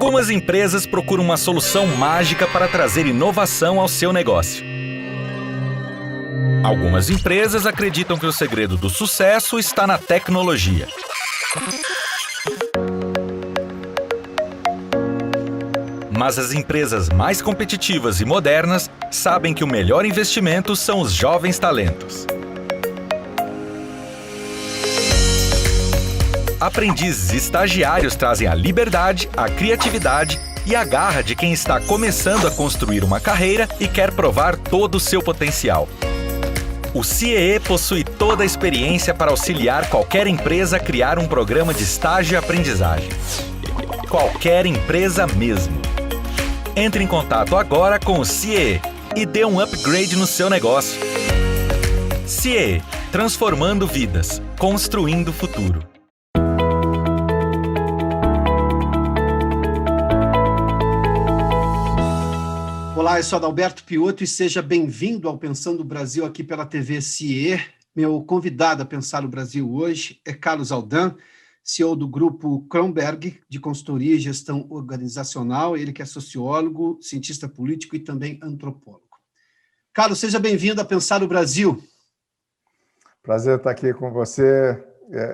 Algumas empresas procuram uma solução mágica para trazer inovação ao seu negócio. Algumas empresas acreditam que o segredo do sucesso está na tecnologia. Mas as empresas mais competitivas e modernas sabem que o melhor investimento são os jovens talentos. Aprendizes e estagiários trazem a liberdade, a criatividade e a garra de quem está começando a construir uma carreira e quer provar todo o seu potencial. O CIEE possui toda a experiência para auxiliar qualquer empresa a criar um programa de estágio e aprendizagem. Qualquer empresa mesmo. Entre em contato agora com o CIEE e dê um upgrade no seu negócio. CIEE, transformando vidas, construindo o futuro. Olá, eu sou Adalberto Piotto e seja bem-vindo ao Pensando o Brasil aqui pela TV CIE. Meu convidado a pensar o Brasil hoje é Carlos Aldan, CEO do grupo Kronberg, de consultoria e gestão organizacional. Ele que é sociólogo, cientista político e também antropólogo. Carlos, seja bem-vindo a Pensar o Brasil. Prazer estar aqui com você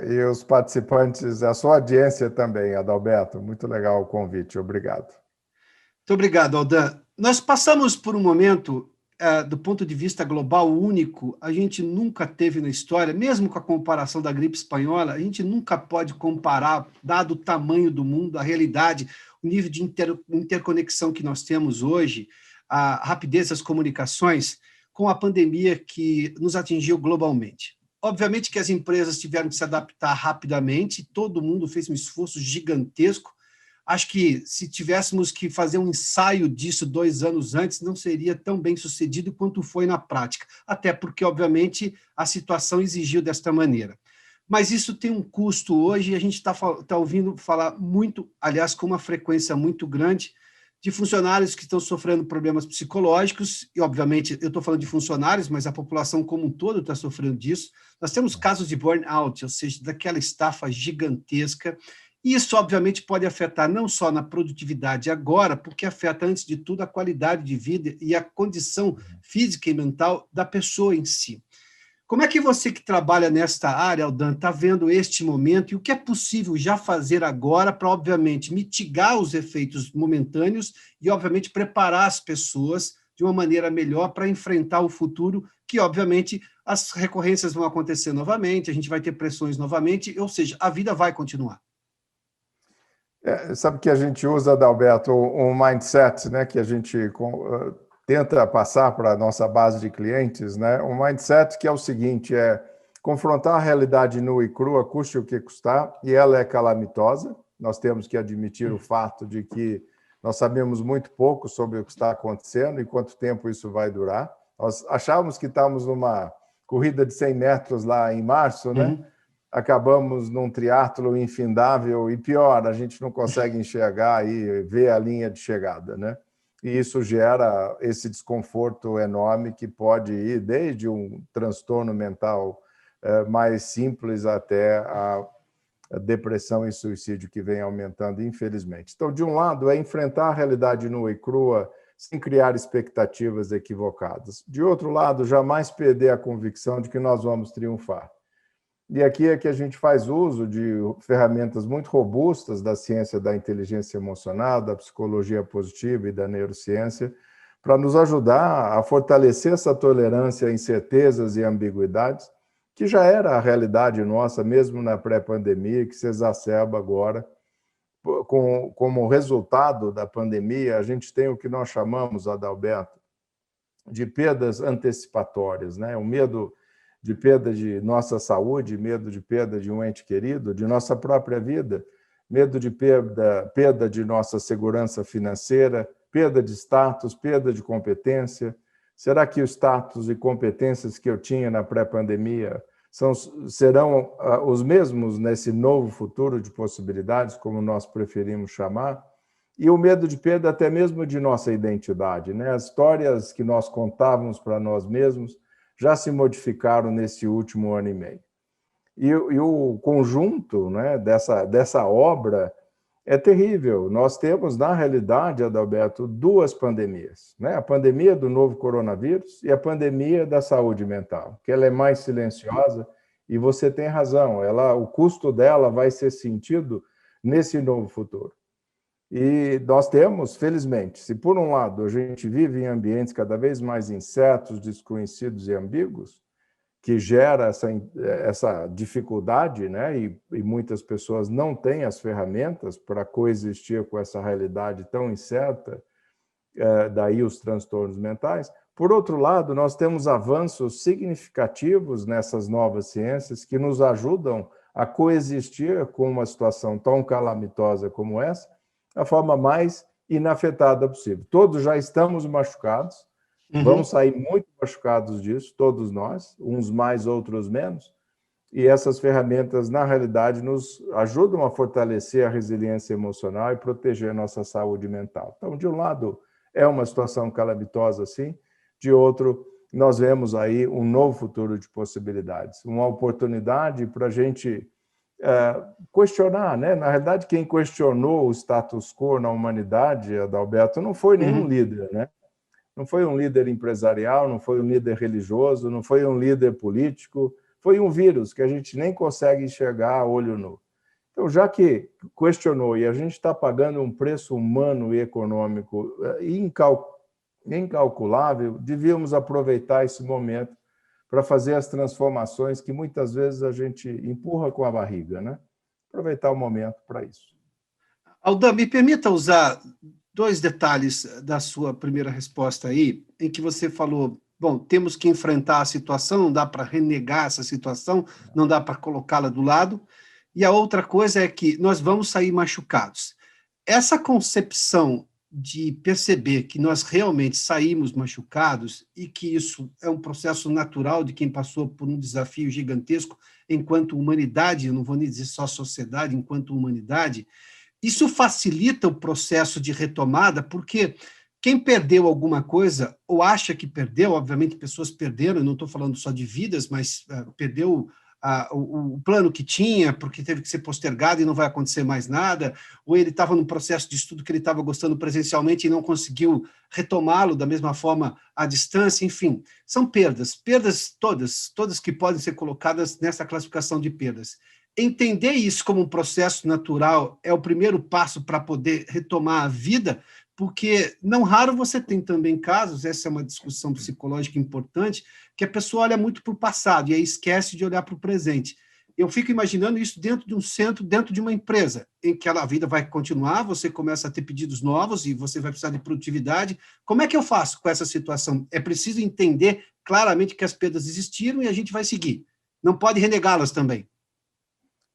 e os participantes, a sua audiência também, Adalberto. Muito legal o convite, obrigado. Muito obrigado, Aldan. Nós passamos por um momento, do ponto de vista global, único. A gente nunca teve na história, mesmo com a comparação da gripe espanhola, a gente nunca pode comparar, dado o tamanho do mundo, a realidade, o nível de interconexão que nós temos hoje, a rapidez das comunicações, com a pandemia que nos atingiu globalmente. Obviamente que as empresas tiveram que se adaptar rapidamente, todo mundo fez um esforço gigantesco. Acho que se tivéssemos que fazer um ensaio disso 2 anos antes, não seria tão bem sucedido quanto foi na prática, até porque, obviamente, a situação exigiu desta maneira. Mas isso tem um custo hoje e a gente está ouvindo falar muito, aliás, com uma frequência muito grande, de funcionários que estão sofrendo problemas psicológicos, e, obviamente, eu estou falando de funcionários, mas a população como um todo está sofrendo disso. Nós temos casos de burnout, ou seja, daquela estafa gigantesca. Isso, obviamente, pode afetar não só na produtividade agora, porque afeta, antes de tudo, a qualidade de vida e a condição física e mental da pessoa em si. Como é que você que trabalha nesta área, Aldan, está vendo este momento e o que é possível já fazer agora para, obviamente, mitigar os efeitos momentâneos e, obviamente, preparar as pessoas de uma maneira melhor para enfrentar o futuro, que, obviamente, as recorrências vão acontecer novamente, a gente vai ter pressões novamente, ou seja, a vida vai continuar. Sabe que a gente usa, Adalberto, um mindset, né, que a gente tenta passar para a nossa base de clientes, né, um mindset que é o seguinte, é confrontar a realidade nua e crua, custe o que custar, e ela é calamitosa. Nós temos que admitir o fato de que nós sabemos muito pouco sobre o que está acontecendo e quanto tempo isso vai durar. Nós achávamos que estávamos numa corrida de 100 metros lá em março, né? Acabamos num triatlo infindável e pior, a gente não consegue enxergar e ver a linha de chegada, né? E isso gera esse desconforto enorme que pode ir desde um transtorno mental mais simples até a depressão e suicídio que vem aumentando, infelizmente. Então, de um lado, é enfrentar a realidade nua e crua sem criar expectativas equivocadas. De outro lado, jamais perder a convicção de que nós vamos triunfar. E aqui é que a gente faz uso de ferramentas muito robustas da ciência da inteligência emocional, da psicologia positiva e da neurociência, para nos ajudar a fortalecer essa tolerância a incertezas e ambiguidades, que já era a realidade nossa, mesmo na pré-pandemia, que se exacerba agora. Como resultado da pandemia, a gente tem o que nós chamamos, Adalberto, de perdas antecipatórias, né? O medo de perda de nossa saúde, medo de perda de um ente querido, de nossa própria vida, medo de perda de nossa segurança financeira, perda de status, perda de competência. Será que o status e competências que eu tinha na pré-pandemia serão os mesmos nesse novo futuro de possibilidades, como nós preferimos chamar? E o medo de perda até mesmo de nossa identidade, né? As histórias que nós contávamos para nós mesmos já se modificaram nesse último ano e meio. E o conjunto, né, dessa obra É terrível. Nós temos, na realidade, Adalberto, duas pandemias, né? A pandemia do novo coronavírus e a pandemia da saúde mental, que ela é mais silenciosa, e você tem razão, o custo dela vai ser sentido nesse novo futuro. E nós temos, felizmente, se por um lado a gente vive em ambientes cada vez mais incertos, desconhecidos e ambíguos, que gera essa dificuldade, né? E muitas pessoas não têm as ferramentas para coexistir com essa realidade tão incerta, daí os transtornos mentais. Por outro lado, nós temos avanços significativos nessas novas ciências que nos ajudam a coexistir com uma situação tão calamitosa como essa, da forma mais inafetada possível. Todos já estamos machucados, vamos sair muito machucados disso, todos nós, uns mais, outros menos, e essas ferramentas, na realidade, nos ajudam a fortalecer a resiliência emocional e proteger a nossa saúde mental. Então, de um lado, é uma situação calamitosa, sim, de outro, nós vemos aí um novo futuro de possibilidades, uma oportunidade para a gente questionar, né? Na realidade, quem questionou o status quo na humanidade, Adalberto, não foi nenhum líder, né? Não foi um líder empresarial, não foi um líder religioso, não foi um líder político, foi um vírus que a gente nem consegue enxergar a olho nu. Então, já que questionou e a gente está pagando um preço humano e econômico incalculável, devíamos aproveitar esse momento para fazer as transformações que muitas vezes a gente empurra com a barriga, né? Aproveitar o momento para isso. Aldan, me permita usar 2 detalhes da sua primeira resposta aí, em que você falou, bom, temos que enfrentar a situação, não dá para renegar essa situação, não dá para colocá-la do lado, e a outra coisa é que nós vamos sair machucados. Essa concepção de perceber que nós realmente saímos machucados e que isso é um processo natural de quem passou por um desafio gigantesco enquanto humanidade, eu não vou nem dizer só sociedade, enquanto humanidade, isso facilita o processo de retomada, porque quem perdeu alguma coisa, ou acha que perdeu, obviamente pessoas perderam, eu não estou falando só de vidas, mas perdeu o plano que tinha, porque teve que ser postergado e não vai acontecer mais nada, ou ele estava num processo de estudo que ele estava gostando presencialmente e não conseguiu retomá-lo da mesma forma à distância, enfim, são perdas todas que podem ser colocadas nessa classificação de perdas. Entender isso como um processo natural é o primeiro passo para poder retomar a vida, porque não raro você tem também casos, essa é uma discussão psicológica importante, que a pessoa olha muito para o passado e aí esquece de olhar para o presente. Eu fico imaginando isso dentro de um centro, dentro de uma empresa, em que a vida vai continuar, você começa a ter pedidos novos e você vai precisar de produtividade. Como é que eu faço com essa situação? É preciso entender claramente que as perdas existiram e a gente vai seguir. Não pode renegá-las também.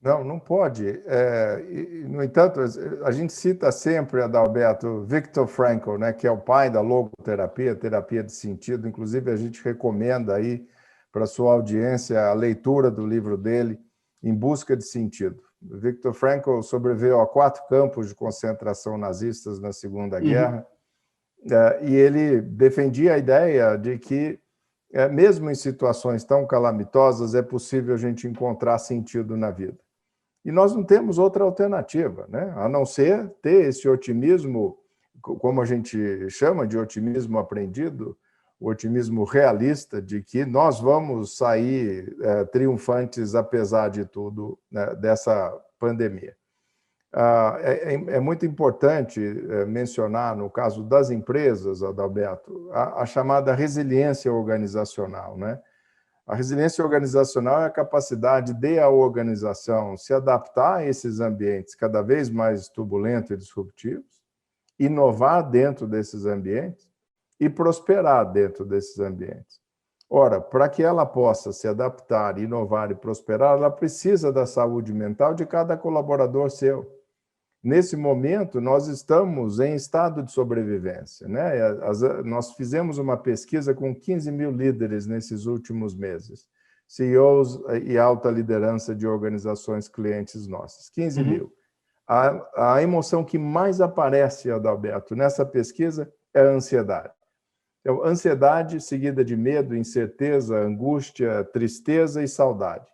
Não, não pode. No entanto, a gente cita sempre, Adalberto, Viktor Frankl, né, que é o pai da logoterapia, terapia de sentido. Inclusive, a gente recomenda aí para a sua audiência a leitura do livro dele, Em Busca de Sentido. Viktor Frankl sobreviveu a 4 campos de concentração nazistas na Segunda Guerra, e ele defendia a ideia de que, mesmo em situações tão calamitosas, é possível a gente encontrar sentido na vida. E nós não temos outra alternativa, né? A não ser ter esse otimismo, como a gente chama de otimismo aprendido, o otimismo realista de que nós vamos sair triunfantes, apesar de tudo, né, dessa pandemia. É muito importante mencionar, no caso das empresas, Adalberto, a chamada resiliência organizacional, né? A resiliência organizacional é a capacidade de a organização se adaptar a esses ambientes cada vez mais turbulentos e disruptivos, inovar dentro desses ambientes e prosperar dentro desses ambientes. Ora, para que ela possa se adaptar, inovar e prosperar, ela precisa da saúde mental de cada colaborador seu. Nesse momento, nós estamos em estado de sobrevivência, né? Nós fizemos uma pesquisa com 15 mil líderes nesses últimos meses, CEOs e alta liderança de organizações clientes nossas, 15 mil. A emoção que mais aparece, Adalberto, nessa pesquisa é a ansiedade. Então, ansiedade seguida de medo, incerteza, angústia, tristeza e saudade.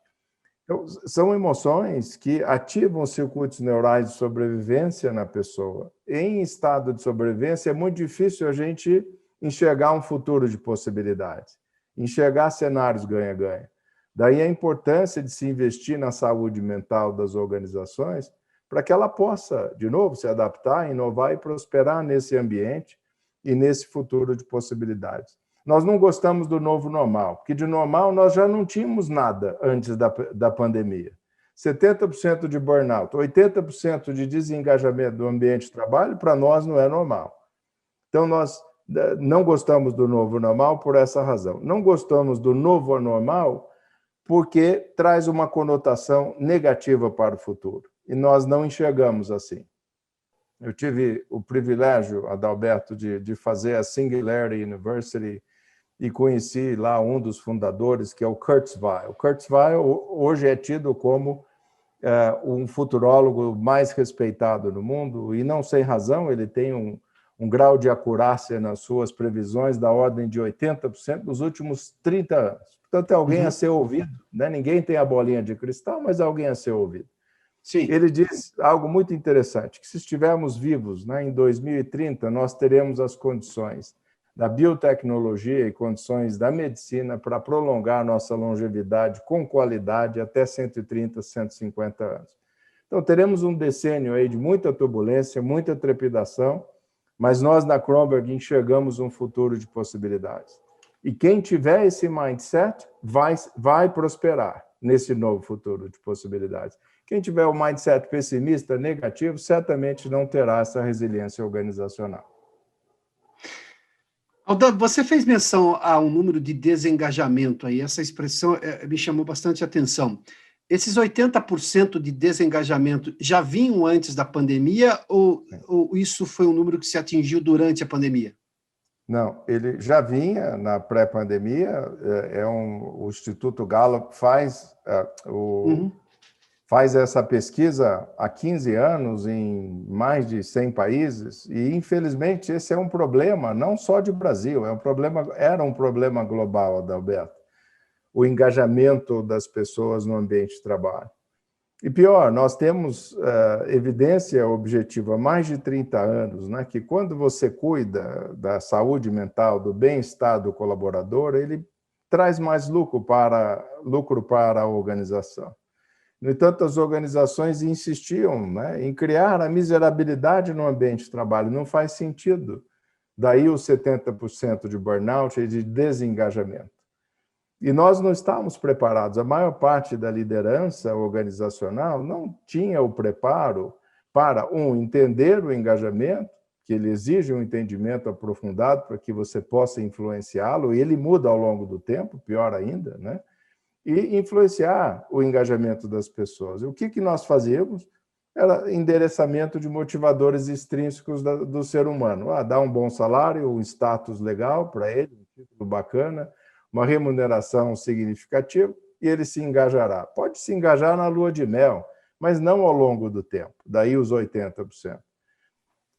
Então, são emoções que ativam circuitos neurais de sobrevivência na pessoa. Em estado de sobrevivência, é muito difícil a gente enxergar um futuro de possibilidades, enxergar cenários ganha-ganha. Daí a importância de se investir na saúde mental das organizações para que ela possa, de novo, se adaptar, inovar e prosperar nesse ambiente e nesse futuro de possibilidades. Nós não gostamos do novo normal, porque de normal nós já não tínhamos nada antes da pandemia. 70% de burnout, 80% de desengajamento do ambiente de trabalho, para nós não é normal. Então, nós não gostamos do novo normal por essa razão. Não gostamos do novo anormal porque traz uma conotação negativa para o futuro. E nós não enxergamos assim. Eu tive o privilégio, Adalberto, de fazer a Singularity University e conheci lá um dos fundadores, que é o Kurzweil. O Kurzweil hoje é tido como um futurólogo mais respeitado no mundo, e não sem razão, ele tem um grau de acurácia nas suas previsões da ordem de 80% nos últimos 30 anos. Portanto, é alguém a ser ouvido, né? Ninguém tem a bolinha de cristal, mas é alguém a ser ouvido. Sim. Ele diz algo muito interessante, que se estivermos vivos, né, em 2030, nós teremos as condições da biotecnologia e condições da medicina para prolongar nossa longevidade com qualidade até 130, 150 anos. Então, teremos um decênio aí de muita turbulência, muita trepidação, mas nós, na Kronberg, enxergamos um futuro de possibilidades. E quem tiver esse mindset vai prosperar nesse novo futuro de possibilidades. Quem tiver o mindset pessimista, negativo, certamente não terá essa resiliência organizacional. Aldan, você fez menção a um número de desengajamento aí, essa expressão me chamou bastante atenção. Esses 80% de desengajamento já vinham antes da pandemia ou isso foi um número que se atingiu durante a pandemia? Não, ele já vinha na pré-pandemia, o Instituto Gallup faz essa pesquisa há 15 anos em mais de 100 países e, infelizmente, esse é um problema não só de Brasil, era um problema global, Adalberto, o engajamento das pessoas no ambiente de trabalho. E pior, nós temos evidência objetiva há mais de 30 anos, né, que quando você cuida da saúde mental, do bem-estar do colaborador, ele traz mais lucro para a organização. No entanto, as organizações insistiam, né, em criar a miserabilidade no ambiente de trabalho. Não faz sentido. Daí os 70% de burnout e de desengajamento. E nós não estávamos preparados. A maior parte da liderança organizacional não tinha o preparo para, entender o engajamento, que ele exige um entendimento aprofundado para que você possa influenciá-lo, e ele muda ao longo do tempo, pior ainda, né? E influenciar o engajamento das pessoas. E o que nós fazíamos era endereçamento de motivadores extrínsecos do ser humano. Dar um bom salário, um status legal para ele, um título bacana, uma remuneração significativa, e ele se engajará. Pode se engajar na lua de mel, mas não ao longo do tempo. Daí os 80%.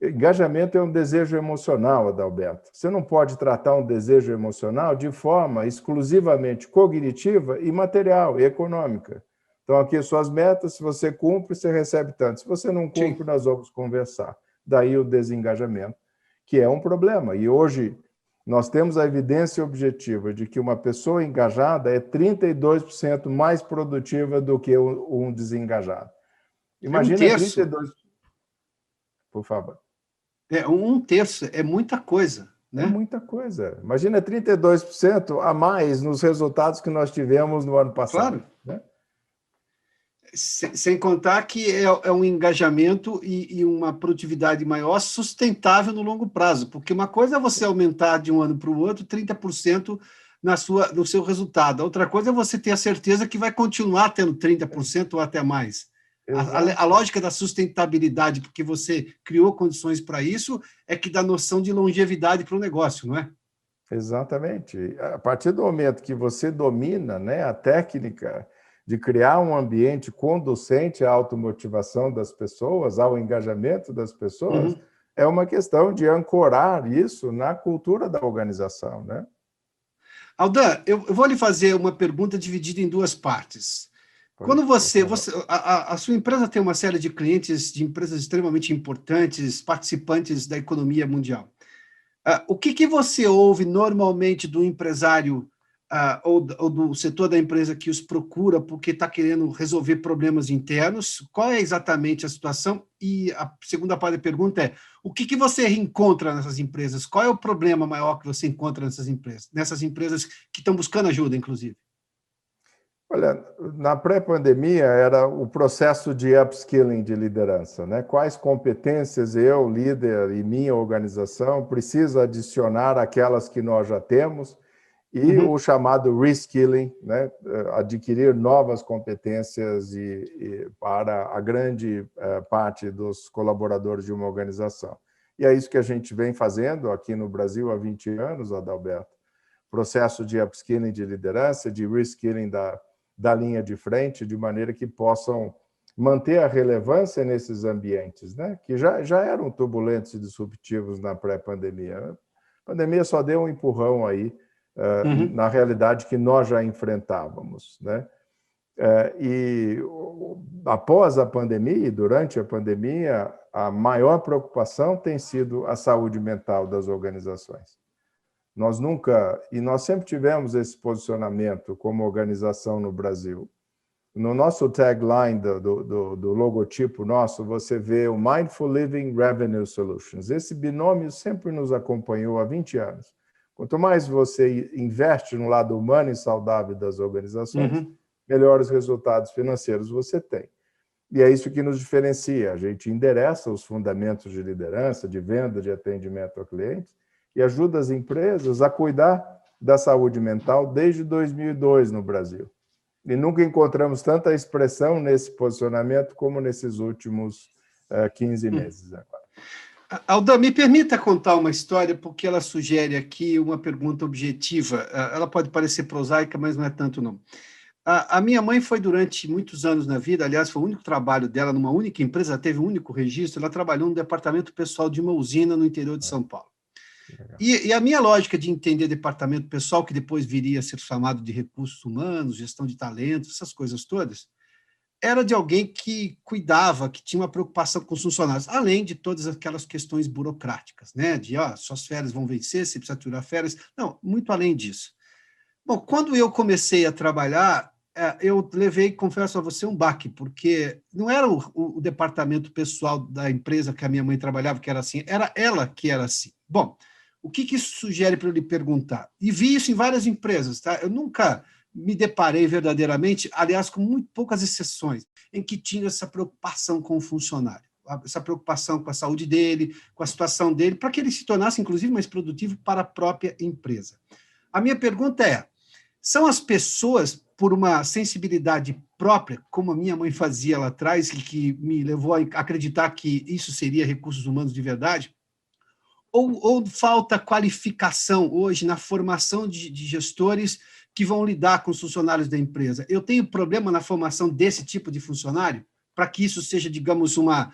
Engajamento é um desejo emocional, Adalberto. Você não pode tratar um desejo emocional de forma exclusivamente cognitiva e material, e econômica. Então, aqui suas metas, se você cumpre, você recebe tanto. Se você não cumpre, nós vamos conversar. Daí o desengajamento, que é um problema. E hoje nós temos a evidência objetiva de que uma pessoa engajada é 32% mais produtiva do que um desengajado. Imagina 32%. Por favor. Um terço é muita coisa, né? É muita coisa. Imagina 32% a mais nos resultados que nós tivemos no ano passado. Claro. Né? Sem contar que é um engajamento e uma produtividade maior sustentável no longo prazo, porque uma coisa é você aumentar de um ano para o outro 30% no seu resultado, a outra coisa é você ter a certeza que vai continuar tendo 30% ou até mais. A lógica da sustentabilidade, porque você criou condições para isso, é que dá noção de longevidade para o negócio, não é? Exatamente. A partir do momento que você domina, né, a técnica de criar um ambiente conducente à automotivação das pessoas, ao engajamento das pessoas, é uma questão de ancorar isso na cultura da organização, né? Aldan, eu vou lhe fazer uma pergunta dividida em duas partes. Quando a sua empresa tem uma série de clientes, de empresas extremamente importantes, participantes da economia mundial, o que você ouve normalmente do empresário ou do setor da empresa que os procura porque está querendo resolver problemas internos? Qual é exatamente a situação? E a segunda parte da pergunta é, o que você encontra nessas empresas? Qual é o problema maior que você encontra nessas empresas que estão buscando ajuda, inclusive? Olha, na pré-pandemia era o processo de upskilling de liderança, né? Quais competências eu, líder, e minha organização precisa adicionar àquelas que nós já temos e o chamado reskilling, né? Adquirir novas competências para a grande parte dos colaboradores de uma organização. E é isso que a gente vem fazendo aqui no Brasil há 20 anos, Adalberto. Processo de upskilling de liderança, de reskilling da linha de frente, de maneira que possam manter a relevância nesses ambientes, né? Que já eram turbulentos e disruptivos na pré-pandemia. A pandemia só deu um empurrão aí na realidade que nós já enfrentávamos, né? E após a pandemia e durante a pandemia, a maior preocupação tem sido a saúde mental das organizações. Nós sempre tivemos esse posicionamento como organização no Brasil. No nosso tagline do logotipo nosso, você vê o Mindful Living Revenue Solutions. Esse binômio sempre nos acompanhou há 20 anos. Quanto mais você investe no lado humano e saudável das organizações, melhores resultados financeiros você tem. E é isso que nos diferencia. A gente endereça os fundamentos de liderança, de venda, de atendimento a clientes, e ajuda as empresas a cuidar da saúde mental desde 2002 no Brasil. E nunca encontramos tanta expressão nesse posicionamento como nesses últimos 15 meses agora. Aldan, me permita contar uma história, porque ela sugere aqui uma pergunta objetiva. Ela pode parecer prosaica, mas não é tanto, não. A minha mãe foi durante muitos anos na vida, aliás, foi o único trabalho dela numa única empresa, ela teve um único registro, ela trabalhou no departamento pessoal de uma usina no interior de São Paulo. E a minha lógica de entender departamento pessoal, que depois viria a ser chamado de recursos humanos, gestão de talentos, essas coisas todas, era de alguém que cuidava, que tinha uma preocupação com os funcionários, além de todas aquelas questões burocráticas, né? De, suas férias vão vencer, você precisa tirar férias. Não, muito além disso. Bom, quando eu comecei a trabalhar, eu levei, confesso a você, um baque, porque não era o departamento pessoal da empresa que a minha mãe trabalhava que era assim, era ela que era assim. Bom, o que isso sugere para eu lhe perguntar? E vi isso em várias empresas, tá? Eu nunca me deparei verdadeiramente, aliás, com muito poucas exceções, em que tinha essa preocupação com o funcionário, essa preocupação com a saúde dele, com a situação dele, para que ele se tornasse, inclusive, mais produtivo para a própria empresa. A minha pergunta é, são as pessoas, por uma sensibilidade própria, como a minha mãe fazia lá atrás, e que me levou a acreditar que isso seria recursos humanos de verdade, ou falta qualificação hoje na formação de gestores que vão lidar com os funcionários da empresa? Eu tenho problema na formação desse tipo de funcionário, para que isso seja, digamos, uma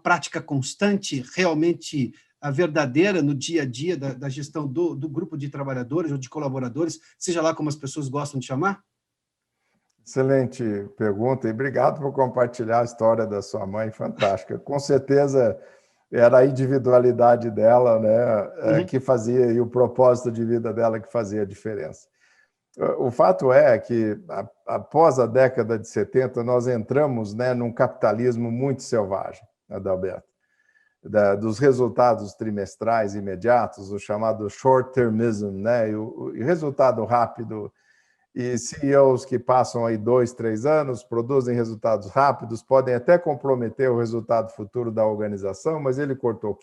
prática constante, realmente verdadeira no dia a dia da gestão do grupo de trabalhadores ou de colaboradores, seja lá como as pessoas gostam de chamar? Excelente pergunta, e obrigado por compartilhar a história da sua mãe, fantástica. Com certeza era a individualidade dela, né, que fazia, e o propósito de vida dela que fazia a diferença. O fato é que, após a década de 70, nós entramos, né, num capitalismo muito selvagem, Adalberto, dos resultados trimestrais imediatos, o chamado short-termism, né, e o resultado rápido, e CEOs que passam aí 2, 3 anos, produzem resultados rápidos, podem até comprometer o resultado futuro da organização, mas ele cortou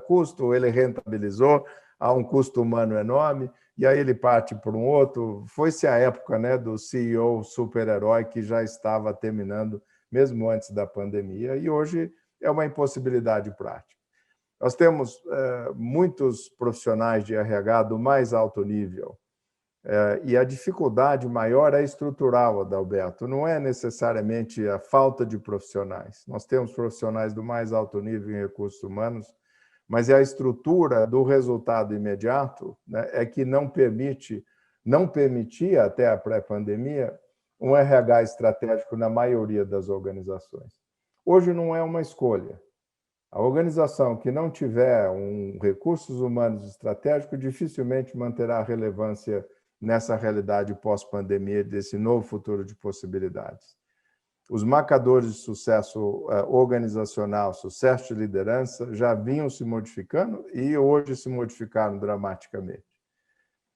custo, ele rentabilizou, há um custo humano enorme, e aí ele parte por um outro. Foi-se a época, né, do CEO super-herói que já estava terminando, mesmo antes da pandemia, e hoje é uma impossibilidade prática. Nós temos muitos profissionais de RH do mais alto nível, e a dificuldade maior é estrutural, Adalberto, não é necessariamente a falta de profissionais. Nós temos profissionais do mais alto nível em recursos humanos, mas é a estrutura do resultado imediato, né, é que não permitia até a pré-pandemia um RH estratégico na maioria das organizações. Hoje não é uma escolha. A organização que não tiver um recursos humanos estratégico dificilmente manterá relevância nessa realidade pós-pandemia, desse novo futuro de possibilidades. Os marcadores de sucesso organizacional, sucesso de liderança, já vinham se modificando e hoje se modificaram dramaticamente.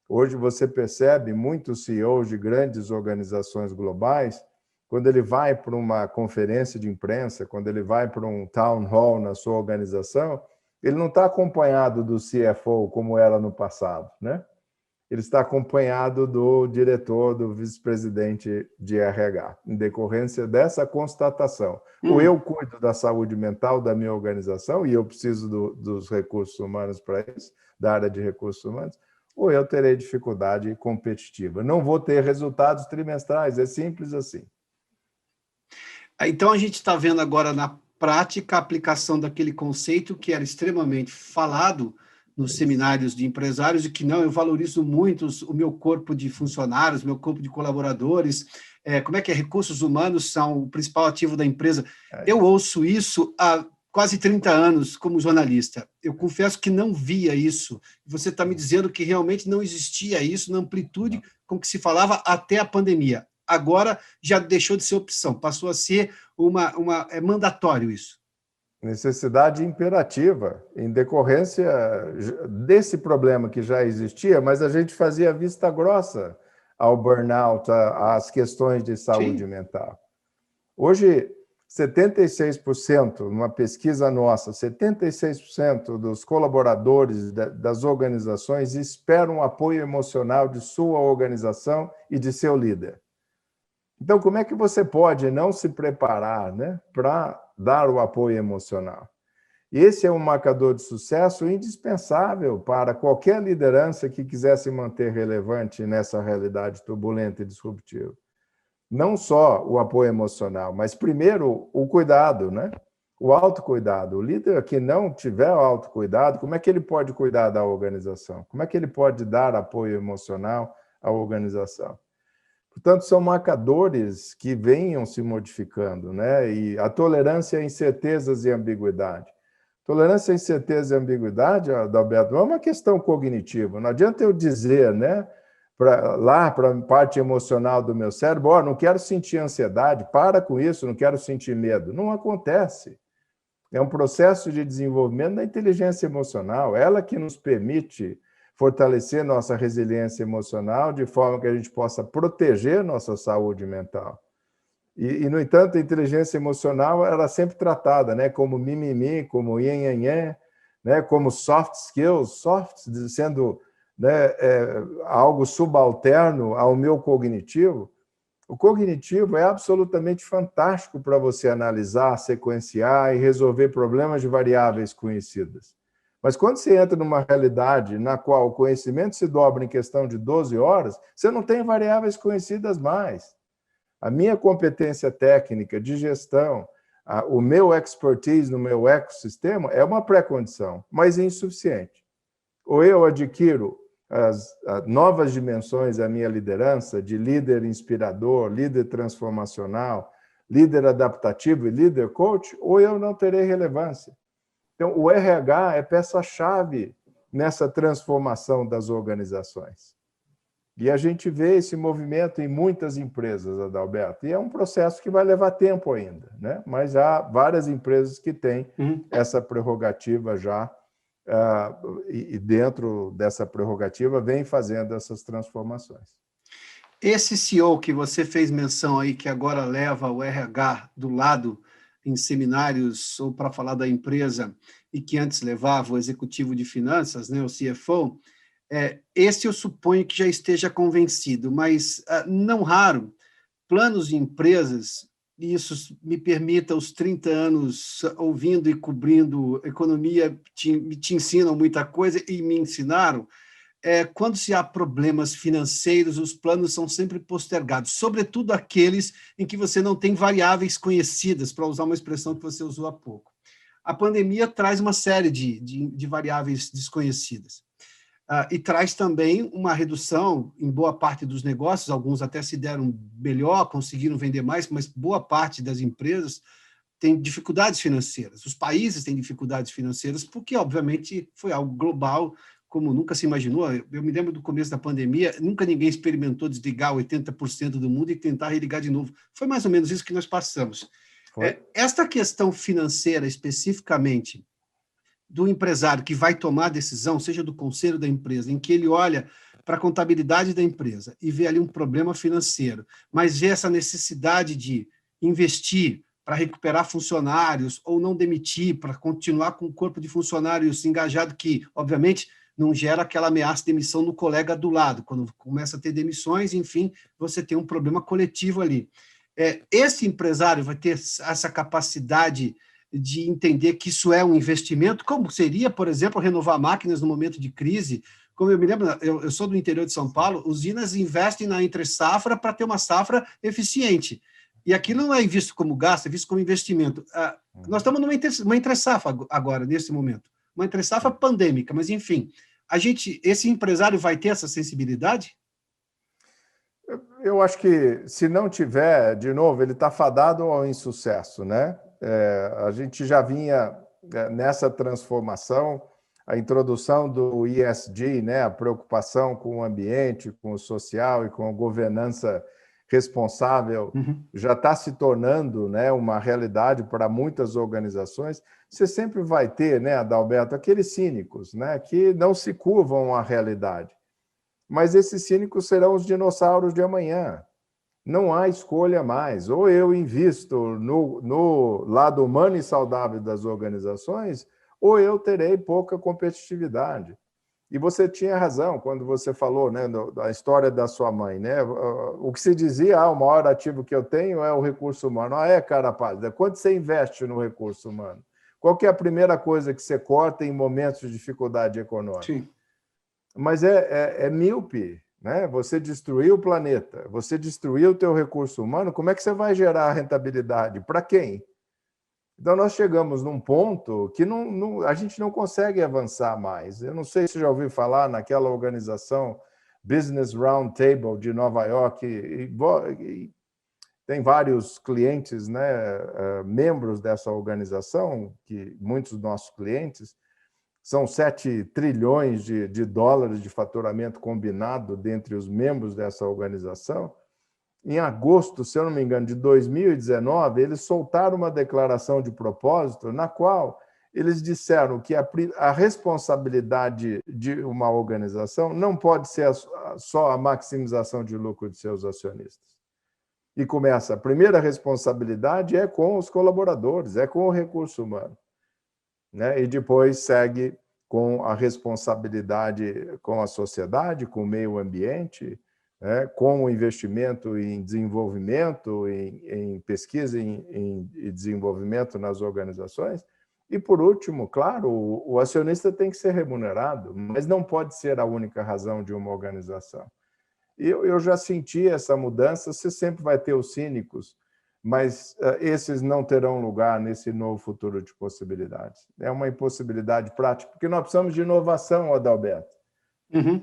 Hoje você percebe muitos CEOs de grandes organizações globais, quando ele vai para uma conferência de imprensa, quando ele vai para um town hall na sua organização, ele não está acompanhado do CFO como era no passado, né? Ele está acompanhado do diretor, do vice-presidente de RH, em decorrência dessa constatação. Ou eu cuido da saúde mental da minha organização, e eu preciso dos recursos humanos para isso, da área de recursos humanos, ou eu terei dificuldade competitiva. Não vou ter resultados trimestrais, é simples assim. Então, a gente está vendo agora na prática a aplicação daquele conceito que era extremamente falado nos seminários de empresários, e que não, eu valorizo muito o meu corpo de funcionários, meu corpo de colaboradores, como é que recursos humanos são o principal ativo da empresa. Eu ouço isso há quase 30 anos como jornalista. Eu confesso que não via isso. Você está me dizendo que realmente não existia isso na amplitude com que se falava até a pandemia. Agora já deixou de ser opção, passou a ser é mandatório isso. Necessidade imperativa, em decorrência desse problema que já existia, mas a gente fazia vista grossa ao burnout, às questões de saúde mental. Hoje, 76%, numa pesquisa nossa, 76% dos colaboradores das organizações esperam apoio emocional de sua organização e de seu líder. Então, como é que você pode não se preparar, né, para dar o apoio emocional? Esse é um marcador de sucesso indispensável para qualquer liderança que quiser se manter relevante nessa realidade turbulenta e disruptiva. Não só o apoio emocional, mas primeiro o cuidado, né? O autocuidado. O líder que não tiver o autocuidado, como é que ele pode cuidar da organização? Como é que ele pode dar apoio emocional à organização? Portanto, são marcadores que venham se modificando, né? E a tolerância a incertezas e ambiguidade. Tolerância a incerteza e ambiguidade, Adalberto, não é uma questão cognitiva. Não adianta eu dizer, né, para a parte emocional do meu cérebro, não quero sentir ansiedade, para com isso, não quero sentir medo. Não acontece. É um processo de desenvolvimento da inteligência emocional, ela que nos permite fortalecer nossa resiliência emocional de forma que a gente possa proteger nossa saúde mental. No entanto, a inteligência emocional era sempre tratada, né, como mimimi, como yin-yang, né, como soft skills, sendo, né, algo subalterno ao meu cognitivo. O cognitivo é absolutamente fantástico para você analisar, sequenciar e resolver problemas de variáveis conhecidas. Mas quando você entra numa realidade na qual o conhecimento se dobra em questão de 12 horas, você não tem variáveis conhecidas mais. A minha competência técnica de gestão, o meu expertise no meu ecossistema é uma pré-condição, mas insuficiente. Ou eu adquiro as novas dimensões da minha liderança, de líder inspirador, líder transformacional, líder adaptativo e líder coach, ou eu não terei relevância. Então, o RH é peça-chave nessa transformação das organizações. E a gente vê esse movimento em muitas empresas, Adalberto, e é um processo que vai levar tempo ainda, né? Mas há várias empresas que têm essa prerrogativa já, e dentro dessa prerrogativa vem fazendo essas transformações. Esse CEO que você fez menção aí, que agora leva o RH do lado em seminários ou para falar da empresa, e que antes levava o executivo de finanças, né, o CFO, esse eu suponho que já esteja convencido, mas não raro, planos de empresas, e isso me permita os 30 anos ouvindo e cobrindo economia, te ensinam muita coisa e me ensinaram, quando se há problemas financeiros, os planos são sempre postergados, sobretudo aqueles em que você não tem variáveis conhecidas, para usar uma expressão que você usou há pouco. A pandemia traz uma série de variáveis desconhecidas. e traz também uma redução em boa parte dos negócios, alguns até se deram melhor, conseguiram vender mais, mas boa parte das empresas tem dificuldades financeiras. Os países têm dificuldades financeiras porque, obviamente, foi algo global, como nunca se imaginou. Eu me lembro do começo da pandemia, nunca ninguém experimentou desligar 80% do mundo e tentar religar de novo. Foi mais ou menos isso que nós passamos. Esta questão financeira, especificamente, do empresário que vai tomar a decisão, seja do conselho da empresa, em que ele olha para a contabilidade da empresa e vê ali um problema financeiro, mas vê essa necessidade de investir para recuperar funcionários ou não demitir, para continuar com o corpo de funcionários engajado, que, obviamente, não gera aquela ameaça de demissão no colega do lado. Quando começa a ter demissões, enfim, você tem um problema coletivo ali. Esse empresário vai ter essa capacidade de entender que isso é um investimento, como seria, por exemplo, renovar máquinas no momento de crise. Como eu me lembro, eu sou do interior de São Paulo, usinas investem na entre-safra para ter uma safra eficiente. E aquilo não é visto como gasto, é visto como investimento. Nós estamos numa entre-safra agora, nesse momento. Uma entre-safra pandêmica, mas, enfim, esse empresário vai ter essa sensibilidade? Eu acho que, se não tiver, de novo, ele está fadado ao insucesso, né? A gente já vinha nessa transformação, a introdução do ESG, né? A preocupação com o ambiente, com o social e com a governança responsável, já está se tornando, né, uma realidade para muitas organizações. Você sempre vai ter, né, Adalberto, aqueles cínicos, né, que não se curvam à realidade. Mas esses cínicos serão os dinossauros de amanhã. Não há escolha mais. Ou eu invisto no lado humano e saudável das organizações, ou eu terei pouca competitividade. E você tinha razão quando você falou, né, da história da sua mãe, né? O que se dizia, o maior ativo que eu tenho é o recurso humano. Cara pálida, quanto você investe no recurso humano? Qual que é a primeira coisa que você corta em momentos de dificuldade econômica? Sim. Mas é míope, né? Você destruiu o planeta, você destruiu o teu recurso humano, como é que você vai gerar rentabilidade? Para quem? Então, nós chegamos num ponto que a gente não consegue avançar mais. Eu não sei se já ouviu falar naquela organização Business Roundtable de Nova York, e tem vários clientes, né, membros dessa organização, que muitos dos nossos clientes, são 7 trilhões de dólares de faturamento combinado dentre os membros dessa organização. Em agosto, se eu não me engano, de 2019, eles soltaram uma declaração de propósito na qual eles disseram que a responsabilidade de uma organização não pode ser só a maximização de lucro de seus acionistas. E começa, a primeira responsabilidade é com os colaboradores, é com o recurso humano, né? E depois segue com a responsabilidade com a sociedade, com o meio ambiente, com o investimento em desenvolvimento, em pesquisa e desenvolvimento nas organizações. E, por último, claro, o acionista tem que ser remunerado, mas não pode ser a única razão de uma organização. Eu já senti essa mudança, você sempre vai ter os cínicos, mas esses não terão lugar nesse novo futuro de possibilidades. É uma impossibilidade prática, porque nós precisamos de inovação, Adalberto.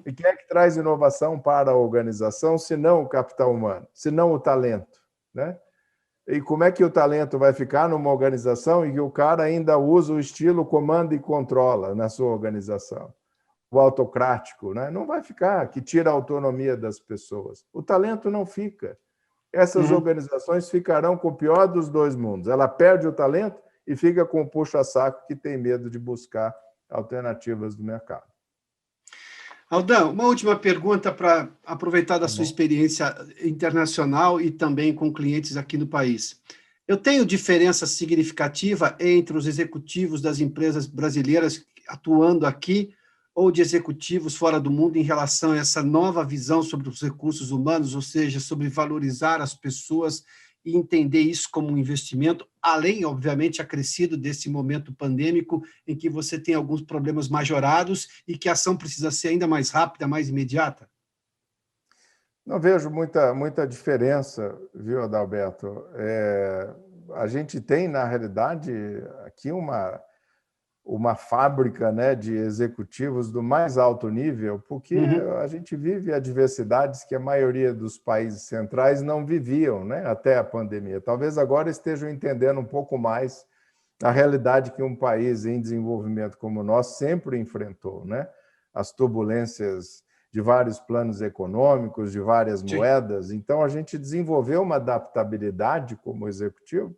E quem é que traz inovação para a organização, se não o capital humano, se não o talento, né? E como é que o talento vai ficar numa organização em que o cara ainda usa o estilo comanda e controla na sua organização? O autocrático, né? Não vai ficar, que tira a autonomia das pessoas. O talento não fica. Essas organizações ficarão com o pior dos dois mundos. Ela perde o talento e fica com o puxa-saco que tem medo de buscar alternativas do mercado. Aldão, uma última pergunta para aproveitar da sua experiência internacional e também com clientes aqui no país. Eu tenho diferença significativa entre os executivos das empresas brasileiras atuando aqui ou de executivos fora do mundo em relação a essa nova visão sobre os recursos humanos, ou seja, sobre valorizar as pessoas e entender isso como um investimento, além, obviamente, acrescido desse momento pandêmico em que você tem alguns problemas majorados e que a ação precisa ser ainda mais rápida, mais imediata? Não vejo muita diferença, viu, Adalberto? A gente tem, na realidade, aqui uma uma fábrica, né, de executivos do mais alto nível, porque a gente vive adversidades que a maioria dos países centrais não viviam, né, até a pandemia. Talvez agora estejam entendendo um pouco mais a realidade que um país em desenvolvimento como o nosso sempre enfrentou, né? As turbulências de vários planos econômicos, de várias moedas. Então, a gente desenvolveu uma adaptabilidade como executivo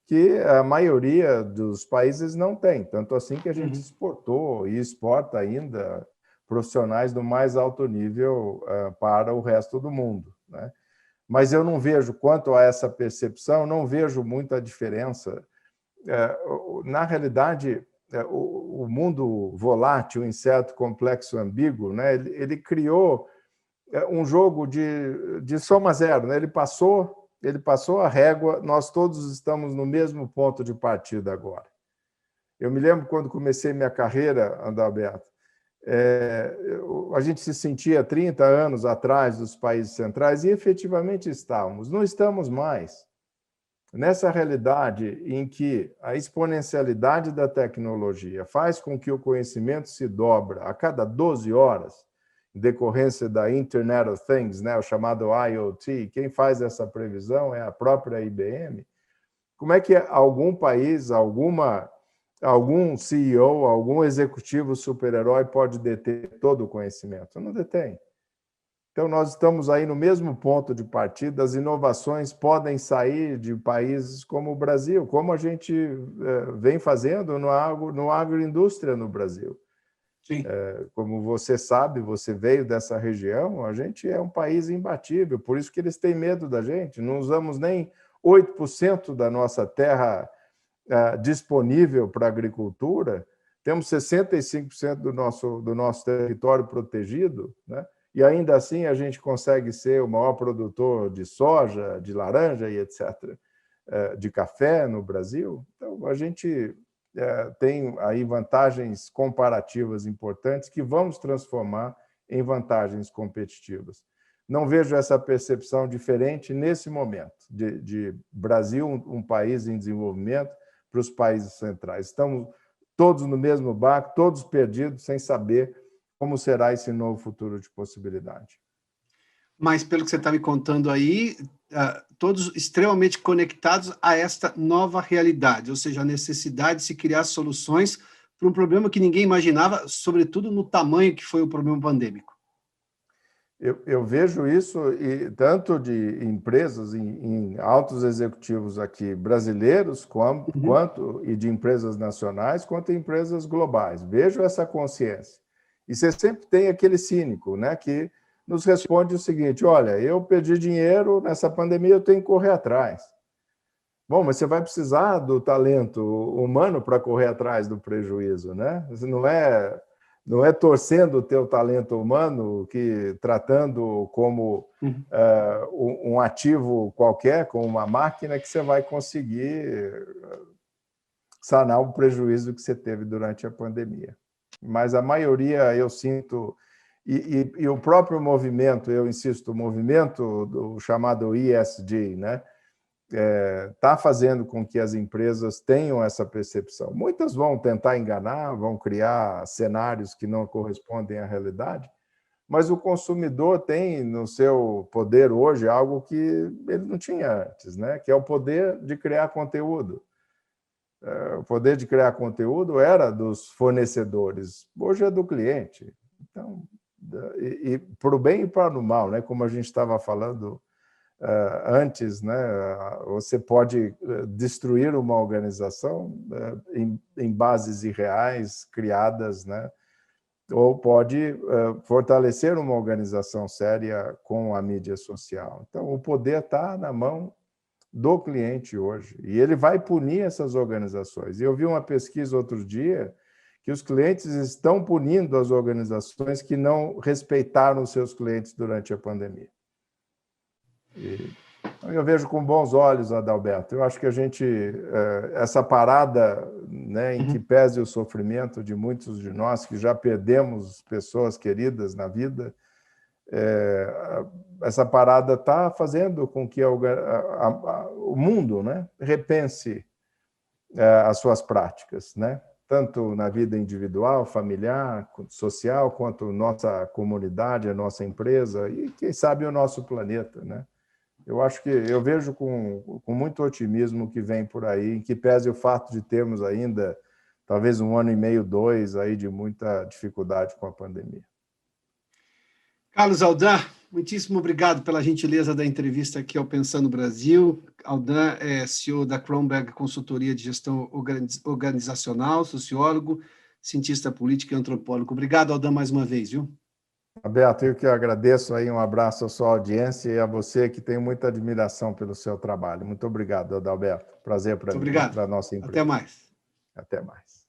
que a maioria dos países não tem. Tanto assim que a gente exportou e exporta ainda profissionais do mais alto nível para o resto do mundo, né? Mas eu não vejo, quanto a essa percepção, não vejo muita diferença. Na realidade, o mundo volátil, incerto, complexo, ambíguo, né, ele criou um jogo de soma zero, né? Ele passou a régua, nós todos estamos no mesmo ponto de partida agora. Eu me lembro quando comecei minha carreira, Adalberto, a gente se sentia 30 anos atrás dos países centrais e efetivamente estávamos. Não estamos mais. Nessa realidade em que a exponencialidade da tecnologia faz com que o conhecimento se dobra a cada 12 horas, em decorrência da Internet of Things, né, o chamado IoT, quem faz essa previsão é a própria IBM. Como é que algum país, algum CEO, algum executivo super-herói pode deter todo o conhecimento? Não detém. Então, nós estamos aí no mesmo ponto de partida, as inovações podem sair de países como o Brasil, como a gente vem fazendo no agroindústria no Brasil. Sim. Como você sabe, você veio dessa região, a gente é um país imbatível, por isso que eles têm medo da gente. Não usamos nem 8% da nossa terra disponível para a agricultura, temos 65% do nosso território protegido, né? E ainda assim a gente consegue ser o maior produtor de soja, de laranja e etc., de café no Brasil. Então, a gente tem aí vantagens comparativas importantes que vamos transformar em vantagens competitivas. Não vejo essa percepção diferente nesse momento, de Brasil, um país em desenvolvimento, para os países centrais. Estamos todos no mesmo barco, todos perdidos, sem saber como será esse novo futuro de possibilidade. Mas, pelo que você está me contando aí, todos extremamente conectados a esta nova realidade, ou seja, a necessidade de se criar soluções para um problema que ninguém imaginava, sobretudo no tamanho que foi o problema pandêmico. Eu vejo isso tanto de empresas em altos executivos aqui brasileiros, quanto e de empresas nacionais, quanto empresas globais. Vejo essa consciência. E você sempre tem aquele cínico, né, que nos responde o seguinte: olha, eu perdi dinheiro nessa pandemia, eu tenho que correr atrás. Bom, mas você vai precisar do talento humano para correr atrás do prejuízo, né? Você não é torcendo o teu talento humano, que tratando como um ativo qualquer, como uma máquina, que você vai conseguir sanar o prejuízo que você teve durante a pandemia. Mas a maioria, eu sinto, e o próprio movimento, eu insisto, o movimento do chamado ESG, né, está fazendo com que as empresas tenham essa percepção. Muitas vão tentar enganar, vão criar cenários que não correspondem à realidade, mas o consumidor tem no seu poder hoje algo que ele não tinha antes, né? Que é o poder de criar conteúdo. O poder de criar conteúdo era dos fornecedores, hoje é do cliente. Então, e para o bem e para o mal, né? Como a gente estava falando antes, né? Você pode destruir uma organização em bases irreais criadas, né? Ou pode fortalecer uma organização séria com a mídia social. Então, o poder está na mão do cliente hoje, e ele vai punir essas organizações. E eu vi uma pesquisa outro dia que os clientes estão punindo as organizações que não respeitaram os seus clientes durante a pandemia. Eu vejo com bons olhos, Adalberto. Eu acho que essa parada, né, em que pese o sofrimento de muitos de nós que já perdemos pessoas queridas na vida, essa parada está fazendo com que o mundo, né, repense as suas práticas, né? tanto na vida individual, familiar, social, quanto nossa comunidade, a nossa empresa e, quem sabe, o nosso planeta, né? Eu acho que eu vejo com muito otimismo o que vem por aí, em que pese o fato de termos ainda talvez 1 ano e meio, 2, aí de muita dificuldade com a pandemia. Carlos Aldan, muitíssimo obrigado pela gentileza da entrevista aqui ao Pensando Brasil. Aldan é CEO da Kronberg Consultoria de Gestão Organizacional, sociólogo, cientista político e antropólogo. Obrigado, Aldan, mais uma vez, viu? Alberto, eu que agradeço aí, um abraço à sua audiência e a você que tem muita admiração pelo seu trabalho. Muito obrigado, Adalberto. Prazer para mim, para a nossa empresa. Até mais. Até mais.